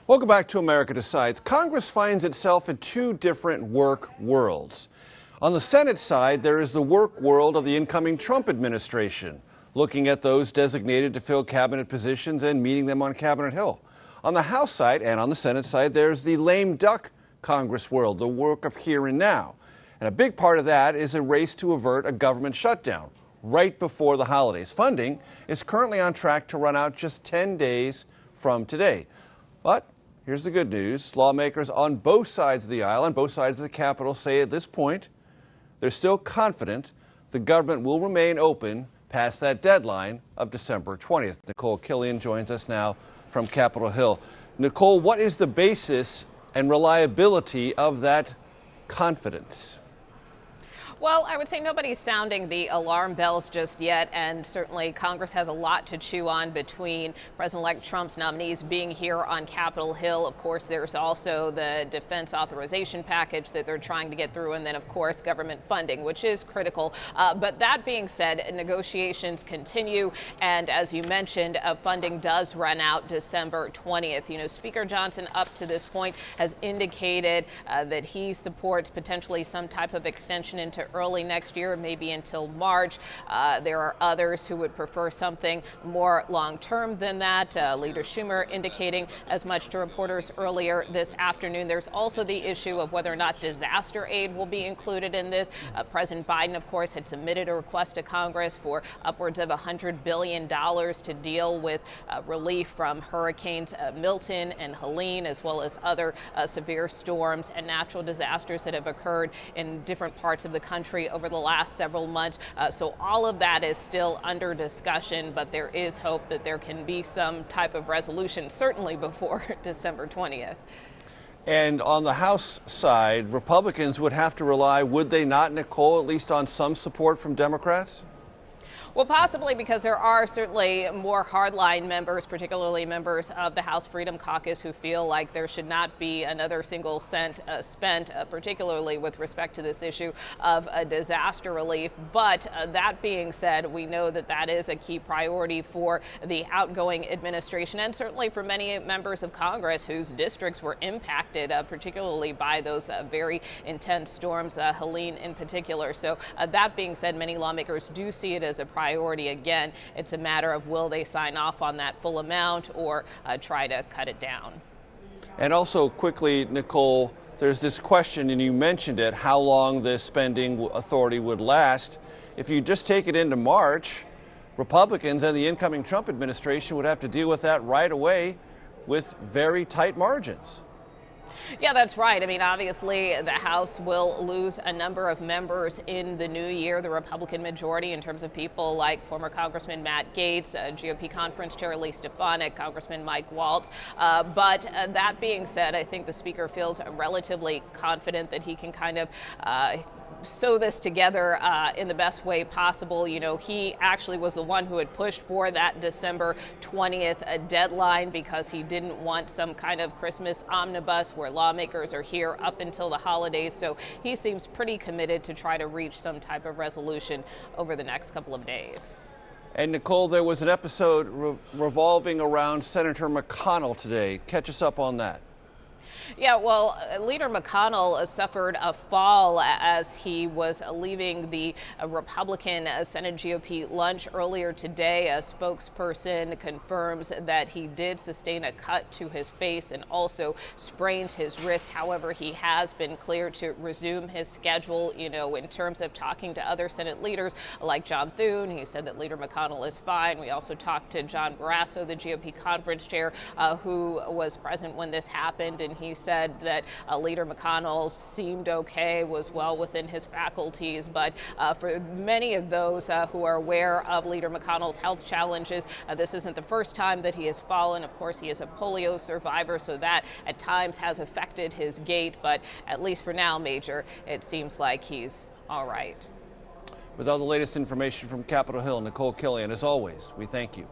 Welcome back to America Decides. Congress finds itself in two different work worlds. On the Senate side, there is the work world of the incoming Trump administration, looking at those designated to fill cabinet positions and meeting them on Capitol Hill. On the House side and on the Senate side, there's the lame duck Congress world, the work of here and now. And a big part of that is a race to avert a government shutdown right before the holidays. Funding is currently on track to run out just 10 days from today. But here's the good news. Lawmakers on both sides of the aisle and both sides of the Capitol say at this point they're still confident the government will remain open past that deadline of December 20th. Nikole Killion joins us now from Capitol Hill. Nikole, what is the basis and reliability of that confidence? Well, I would say nobody's sounding the alarm bells just yet, and certainly Congress has a lot to chew on between President-elect Trump's nominees being here on Capitol Hill. Of course, there's also the defense authorization package that they're trying to get through, and then, of course, government funding, which is critical. But that being said, negotiations continue, and as you mentioned, funding does run out December 20th. You know, Speaker Johnson, up to this point, has indicated that he supports potentially some type of extension into early next year, maybe until March. There are others who would prefer something more long-term than that. Leader Schumer indicating as much to reporters earlier this afternoon. There's also the issue of whether or not disaster aid will be included in this. President Biden, of course, had submitted a request to Congress for upwards of $100 billion to deal with relief from hurricanes Milton and Helene, as well as other severe storms and natural disasters that have occurred in different parts of the country over the last several months. So all of that is still under discussion, but there is hope that there can be some type of resolution, certainly before December 20th. And on the House side, Republicans would have to rely, would they not, Nikole, at least on some support from Democrats? Well, possibly, because there are certainly more hardline members, particularly members of the House Freedom Caucus, who feel like there should not be another single cent spent, particularly with respect to this issue of disaster relief. But that being said, we know that that is a key priority for the outgoing administration, and certainly for many members of Congress whose districts were impacted, particularly by those very intense storms, Helene in particular. So that being said, many lawmakers do see it as a priority. Again, it's a matter of will they sign off on that full amount or try to cut it down. And also quickly, Nikole, there's this question, and you mentioned it, how long this spending authority would last. If you just take it into March, Republicans and the incoming Trump administration would have to deal with that right away with very tight margins. Yeah, that's right. I mean, obviously, the House will lose a number of members in the new year, the Republican majority, in terms of people like former Congressman Matt Gaetz, GOP Conference Chair Lee Stefanik, Congressman Mike Waltz. But that being said, I think the Speaker feels relatively confident that he can kind of sew this together in the best way possible. You know, he actually was the one who had pushed for that December 20th deadline because he didn't want some kind of Christmas omnibus where lawmakers are here up until the holidays. So he seems pretty committed to try to reach some type of resolution over the next couple of days. And Nikole, there was an episode revolving around Senator McConnell today. Catch us up on that. Yeah, well, Leader McConnell suffered a fall as he was leaving the Republican Senate GOP lunch earlier today. A spokesperson confirms that he did sustain a cut to his face and also sprained his wrist. However, he has been cleared to resume his schedule, you know, in terms of talking to other Senate leaders like John Thune. He said that Leader McConnell is fine. We also talked to John Barrasso, the GOP conference chair, who was present when this happened, and he said that Leader McConnell seemed okay, was well within his faculties. But for many of those who are aware of Leader McConnell's health challenges, this isn't the first time that he has fallen. Of course, he is a polio survivor, so that at times has affected his gait. But at least for now, Major, it seems like he's all right. With all the latest information from Capitol Hill, Nikole Killion, as always, we thank you.